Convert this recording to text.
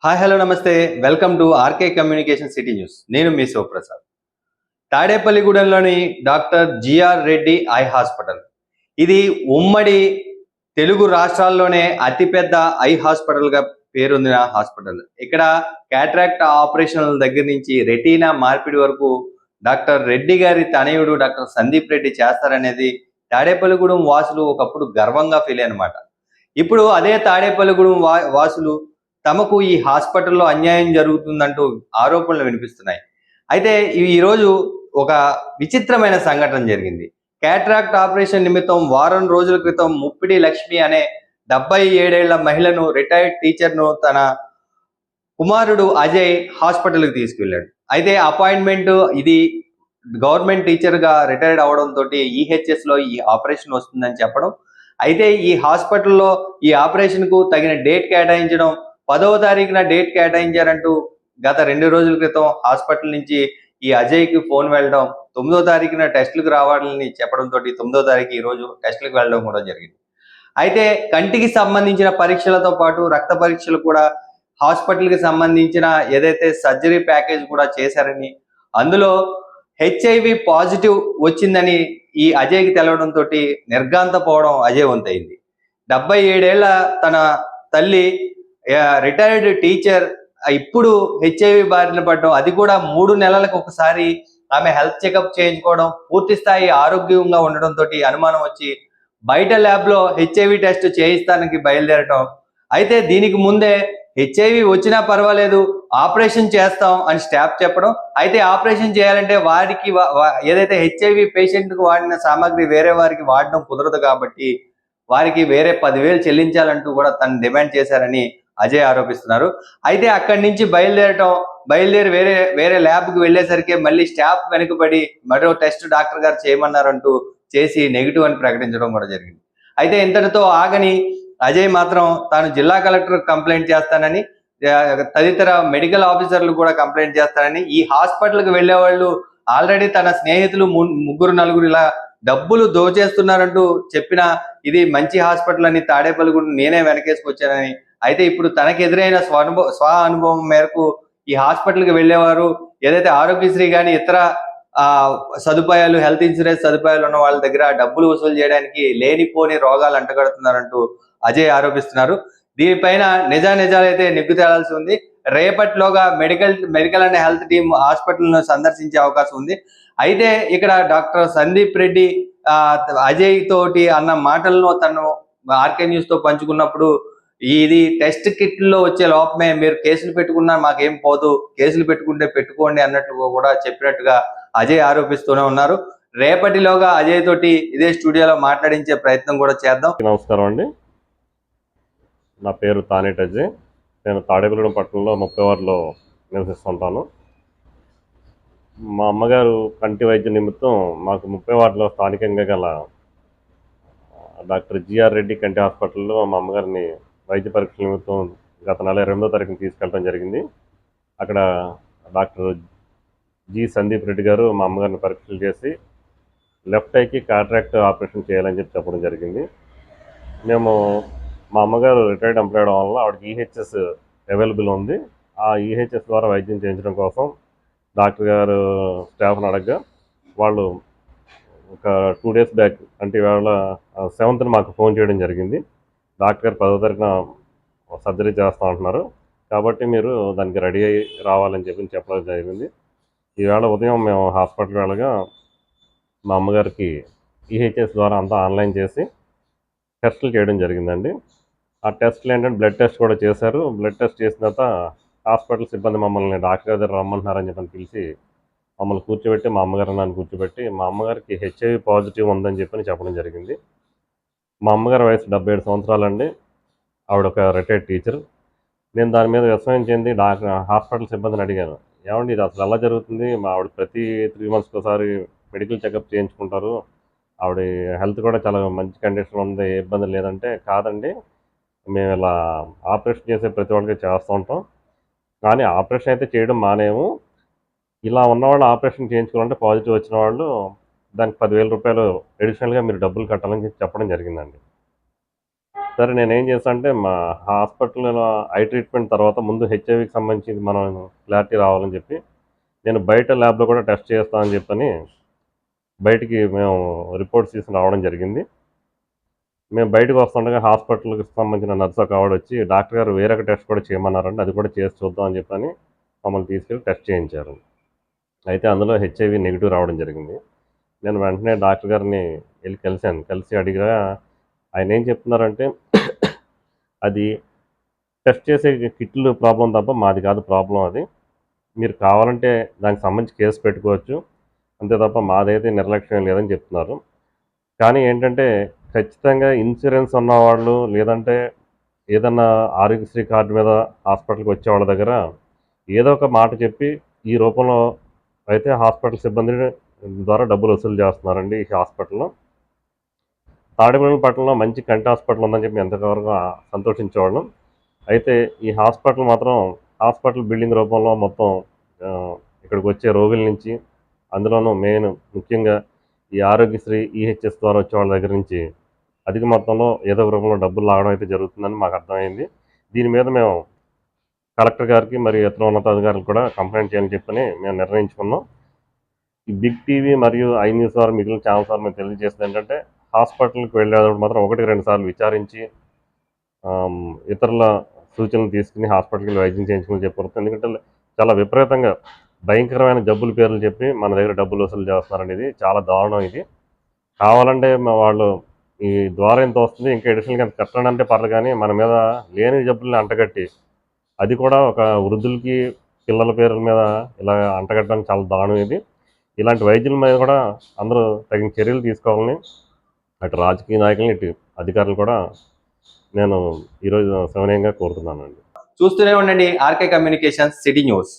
Hi hello నమస్తే. Welcome to RK communication city news. నేను మీ శివప్రసాద్. తాడేపల్లిగూడెంలోని doctor GR Reddy eye hospital. ఇది ఉమ్మడి తెలుగు రాష్ట్రాల్లోనే అతిపెద్ద ఐ హాస్పిటల్గా పేరొందిన హాస్పిటల్. ఇక్కడ క్యాట్రాక్ట్ ఆపరేషన్ల దగ్గర నుంచి రెటీనా మార్పిడి వరకు డాక్టర్ రెడ్డి గారి తనయుడు డాక్టర్ సందీప్ రెడ్డి చేస్తారనేది తాడేపల్లిగూడెం వాసులు ఒకప్పుడు గర్వంగా ఫీల్ అన్నమాట. ఇప్పుడు అదే తాడేపల్లిగూడెం వాసులు తమకు ఈ హాస్పిటల్లో అన్యాయం జరుగుతుందంటూ ఆరోపణలు వినిపిస్తున్నాయి. అయితే ఈరోజు ఒక విచిత్రమైన సంఘటన జరిగింది. క్యాట్రాక్ట్ ఆపరేషన్ నిమిత్తం వారం రోజుల క్రితం ముప్పిడి లక్ష్మి అనే 77 ఏళ్ల మహిళను, రిటైర్డ్ టీచర్ను తన కుమారుడు అజయ్ హాస్పిటల్కి తీసుకెళ్లాడు. అయితే అపాయింట్మెంట్ ఇది గవర్నమెంట్ టీచర్గా రిటైర్డ్ అవడంతో ఈహెచ్ఎస్లో ఈ ఆపరేషన్ వస్తుందని చెప్పడం, అయితే ఈ హాస్పిటల్లో ఈ ఆపరేషన్కు తగిన డేట్ కేటాయించడం, 10వ తారీఖున డేట్ కేటాయించారంటూ గత 2 రోజుల క్రితం హాస్పిటల్ నుంచి ఈ అజయ్కి ఫోన్ వెళ్ళడం, 9వ తారీఖున టెస్టులకు రావాలని చెప్పడంతో 9వ తారీఖు ఈరోజు టెస్టులకు వెళ్ళడం కూడా జరిగింది. అయితే కంటికి సంబంధించిన పరీక్షలతో పాటు రక్త పరీక్షలు కూడా హాస్పిటల్కి సంబంధించిన ఏదైతే సర్జరీ ప్యాకేజ్ కూడా చేశారని, అందులో హెచ్ఐవి పాజిటివ్ వచ్చిందని ఈ అజయ్కి తెలవడంతో నిర్ఘాంతపోవడం అజయ్ వంతైంది. 77 ఏళ్ల తన తల్లి రిటైర్డ్ టీచర్ ఇప్పుడు హెచ్ఐవి బారిన పడడం, అది కూడా 3 నెలలకు ఒకసారి ఆమె హెల్త్ చెకప్ చేయించుకోవడం, పూర్తి స్థాయి ఆరోగ్యంగా ఉండడంతో అనుమానం వచ్చి బయట ల్యాబ్లో హెచ్ఐవి టెస్ట్ చేయిస్తానికి బయలుదేరటం. అయితే దీనికి ముందే హెచ్ఐవి వచ్చినా పర్వాలేదు, ఆపరేషన్ చేస్తాం అని స్టాఫ్ చెప్పడం. అయితే ఆపరేషన్ చేయాలంటే వారికి ఏదైతే హెచ్ఐవి పేషెంట్కి వాడిన సామాగ్రి వేరే వారికి వాడడం కుదరదు కాబట్టి వారికి వేరే 10,000 చెల్లించాలంటూ కూడా తను డిమాండ్ చేశారని అజయ్ ఆరోపిస్తున్నారు. అయితే అక్కడి నుంచి బయలుదేరి వేరే ల్యాబ్కి వెళ్ళేసరికి మళ్ళీ స్టాఫ్ వెనుకబడి మరో టెస్ట్ డాక్టర్ గారు చేయమన్నారంటూ చేసి నెగిటివ్ అని ప్రకటించడం కూడా జరిగింది. అయితే ఇంతటితో ఆగని అజయ్ మాత్రం తాను జిల్లా కలెక్టర్ కంప్లైంట్ చేస్తానని, తదితర మెడికల్ ఆఫీసర్లు కూడా కంప్లైంట్ చేస్తానని, ఈ హాస్పిటల్కి వెళ్లే వాళ్ళు ఆల్రెడీ తన స్నేహితులు 3-4 ఇలా డబ్బులు దోచేస్తున్నారంటూ చెప్పిన ఇది మంచి హాస్పిటల్ అని తాడేపల్లిగూడెం నేనే వెనకేసుకొచ్చానని, అయితే ఇప్పుడు తనకు ఎదురైన స్వ అనుభవం మేరకు ఈ హాస్పిటల్కి వెళ్ళేవారు ఏదైతే ఆరోగ్యశ్రీ కానీ ఇతర సదుపాయాలు, హెల్త్ ఇన్సూరెన్స్ సదుపాయాలు ఉన్న వాళ్ళ దగ్గర డబ్బులు వసూలు చేయడానికి లేనిపోని రోగాలు అంటగడుతున్నారంటూ అజయ్ ఆరోపిస్తున్నారు. దీనిపైన నిజాలైతే నిగ్గు తేలాల్సి ఉంది. రేపటిలోగా మెడికల్ అండ్ హెల్త్ టీం హాస్పిటల్ను సందర్శించే అవకాశం ఉంది. అయితే ఇక్కడ డాక్టర్ సందీప్ రెడ్డి అజయ్ తోటి అన్న మాటలను తను ఆర్కే న్యూస్ తో పంచుకున్నప్పుడు, ఇది టెస్ట్ కిట్లో వచ్చే లోపమే, మీరు కేసులు పెట్టుకున్నా మాకేం పోదు, కేసులు పెట్టుకుంటే పెట్టుకోండి అన్నట్టుగా కూడా చెప్పినట్టుగా అజయ్ ఆరోపిస్తూనే ఉన్నారు. రేపటిలోగా అజయ్ తోటి ఇదే స్టూడియోలో మాట్లాడించే ప్రయత్నం కూడా చేద్దాం. నమస్కారం అండి, నా పేరు తానేటి అజయ్. నేను తాడేపల్లిగూడెం పట్టణంలో 30 వార్డులో నివసిస్తుంటాను. మా అమ్మగారు కంటి వైద్య నిమిత్తం మాకు 30 వార్డులో స్థానికంగా గల డాక్టర్ జిఆర్ రెడ్డి కంటి హాస్పిటల్లో మా అమ్మగారిని వైద్య పరీక్షల నిమిత్తం గత నెల 2వ తారీఖున తీసుకెళ్ళడం జరిగింది. అక్కడ డాక్టర్ జి సందీప్ రెడ్డి గారు మా అమ్మగారిని పరీక్షలు చేసి లెఫ్ట్ ఐకి కాంట్రాక్ట్ ఆపరేషన్ చేయాలని చెప్పడం జరిగింది. మేము మా అమ్మగారు రిటైర్డ్ ఎంప్లాయ్ అవడం వల్ల ఆవిడకి ఈహెచ్ఎస్ అవైలబుల్ ఉంది. ఆ ఈహెచ్ఎస్ ద్వారా వైద్యం చేయించడం కోసం డాక్టర్ గారు స్టాఫ్ని అడగగా వాళ్ళు ఒక 2 డేస్ బ్యాక్, అంటే ఇవాళ 7th మాకు ఫోన్ చేయడం జరిగింది. డాక్టర్ గారు 10వ తారీఖున సర్జరీ చేస్తూ ఉంటున్నారు కాబట్టి మీరు దానికి రెడీ అయ్యి రావాలని చెప్పడం జరిగింది. ఈవేళ ఉదయం మేము హాస్పిటల్కి వెళ్ళగా మా అమ్మగారికి ఈహెచ్ఎస్ ద్వారా అంతా ఆన్లైన్ చేసి టెస్టులు చేయడం జరిగిందండి. ఆ టెస్టులు ఏంటంటే బ్లడ్ టెస్ట్ కూడా చేశారు. బ్లడ్ టెస్ట్ చేసిన తర్వాత హాస్పిటల్ సిబ్బంది మమ్మల్ని డాక్టర్ గారి దగ్గర రమ్మంటున్నారని పిలిచి మమ్మల్ని కూర్చోబెట్టి, మా అమ్మగారు నన్ను కూర్చోబెట్టి, మా అమ్మగారికి హెచ్ఐవి పాజిటివ్ ఉందని చెప్పడం జరిగింది. మా అమ్మగారి వయసు 77 సంవత్సరాలండి. ఆవిడ ఒక రిటైర్డ్ టీచర్. నేను దాని మీద విస్మయం చెంది హాస్పిటల్ సిబ్బందిని అడిగాను, ఏమండి ఇది అసలు ఎలా జరుగుతుంది? మా ఆవిడ ప్రతి 3 మంత్స్కి ఒకసారి మెడికల్ చెకప్ చేయించుకుంటారు, ఆవిడ హెల్త్ కూడా చాలా మంచి కండిషన్ ఉంది, ఏ ఇబ్బంది లేదంటే, కాదండి మేము ఇలా ఆపరేషన్ చేసే ప్రతి వాళ్ళకి చేస్తూ ఉంటాం, కానీ ఆపరేషన్ అయితే చేయడం మానేము, ఇలా ఉన్నవాళ్ళు ఆపరేషన్ చేయించుకోవాలంటే పాజిటివ్ వచ్చిన వాళ్ళు దానికి 10,000 రూపాయలు అడిషనల్గా మీరు డబ్బులు కట్టాలని చెప్పడం జరిగిందండి. సరే నేనేం చేశాను అంటే మా హాస్పిటల్లో ఐ ట్రీట్మెంట్ తర్వాత ముందు హెచ్ఐవికి సంబంధించి మనం క్లారిటీ రావాలని చెప్పి నేను బయట ల్యాబ్లో కూడా టెస్ట్ చేస్తానని చెప్పని బయటికి మేము రిపోర్ట్స్ తీసుకుని రావడం జరిగింది. మేము బయటకు వస్తుండగా హాస్పిటల్కి సంబంధించిన నర్స్ ఒక ఆవిడ వచ్చి డాక్టర్ గారు వేరొక టెస్ట్ కూడా చేయమన్నారండి, అది కూడా చేసి చూద్దాం అని చెప్పని మమ్మల్ని తీసుకెళ్ళి టెస్ట్ చేయించారు. అయితే అందులో హెచ్ఐవి నెగిటివ్ రావడం జరిగింది. నేను వెంటనే డాక్టర్ గారిని వెళ్ళి కలిశాను. కలిసి అడిగా ఆయన ఏం చెప్తున్నారంటే అది టెస్ట్ చేసే కిట్లు ప్రాబ్లం తప్ప మాది కాదు ప్రాబ్లం అది. మీరు కావాలంటే దానికి సంబంధించి కేసు పెట్టుకోవచ్చు. అంతే తప్ప మాదైతే నిర్లక్ష్యం లేదని చెప్తున్నారు. కానీ ఏంటంటే ఖచ్చితంగా ఇన్సూరెన్స్ ఉన్నవాళ్ళు లేదంటే ఏదన్నా ఆరోగ్యశ్రీ కార్డు మీద హాస్పిటల్‌కి వచ్చే వాళ్ళ దగ్గర ఏదో ఒక మాట చెప్పి ఈ రూపంలో అయితే హాస్పిటల్ సిబ్బంది ద్వారా డబ్బులు వసూలు చేస్తున్నారండి ఈ హాస్పిటల్‌లో. తాడేపల్లిగూడెం పట్టణంలో మంచి కంటి హాస్పిటల్ ఉందని చెప్పి ఎంతవరకు సంతోషించేవాళ్ళం. అయితే ఈ హాస్పిటల్ మాత్రం హాస్పిటల్ బిల్డింగ్ రూపంలో మొత్తం ఇక్కడికి వచ్చే రోగుల నుంచి అందులోనూ మెయిన్ ముఖ్యంగా ఈ ఆరోగ్యశ్రీ, ఈహెచ్ఎస్ ద్వారా వచ్చే వాళ్ళ దగ్గర నుంచి అధిక మొత్తంలో ఏదో ఒక రూపంలో డబ్బులు లాగడం అయితే జరుగుతుందని మాకు అర్థమైంది. దీని మీద మేము కలెక్టర్ గారికి మరియు ఇతర ఉన్నతాధికారులకు కూడా కంప్లైంట్ చేయాలని చెప్పని మేము నిర్ణయించుకున్నాం. ఈ బిగ్ టీవీ మరియు ఐ న్యూస్ ద్వారా మిగిలిన ఛానల్స్ ద్వారా మేము తెలియజేసేది ఏంటంటే హాస్పిటల్కి వెళ్ళేటప్పుడు మాత్రం 1, 2 సార్లు విచారించి ఇతరుల సూచనలు తీసుకుని హాస్పిటల్కి వెళ్ళి వైద్యం చేయించుకుని చెప్పవచ్చు. ఎందుకంటే చాలా విపరీతంగా భయంకరమైన జబ్బుల పేర్లు చెప్పి మన దగ్గర డబ్బులు వసూలు చేస్తున్నారనేది చాలా దారుణం ఇది. కావాలంటే వాళ్ళు ఈ ద్వారా ఎంత వస్తుంది ఇంకా అడిషనల్గా ఎంత కట్టండి అంటే పర్లేదు, కానీ మన మీద లేని జబ్బుల్ని అంటగట్టి అది కూడా ఒక వృద్ధులకి పిల్లల పేర్ల మీద ఇలా అంటగట్టడానికి చాలా దారుణం ఇది. ఇలాంటి వైద్యుల మీద కూడా అందరూ తగిన చర్యలు తీసుకోవాలని అటు రాజకీయ నాయకులని ఇటు అధికారులు కూడా నేను ఈరోజు సవినయంగా కోరుతున్నానండి. చూస్తూనే ఉండండి ఆర్కే కమ్యూనికేషన్స్ సిటీ న్యూస్.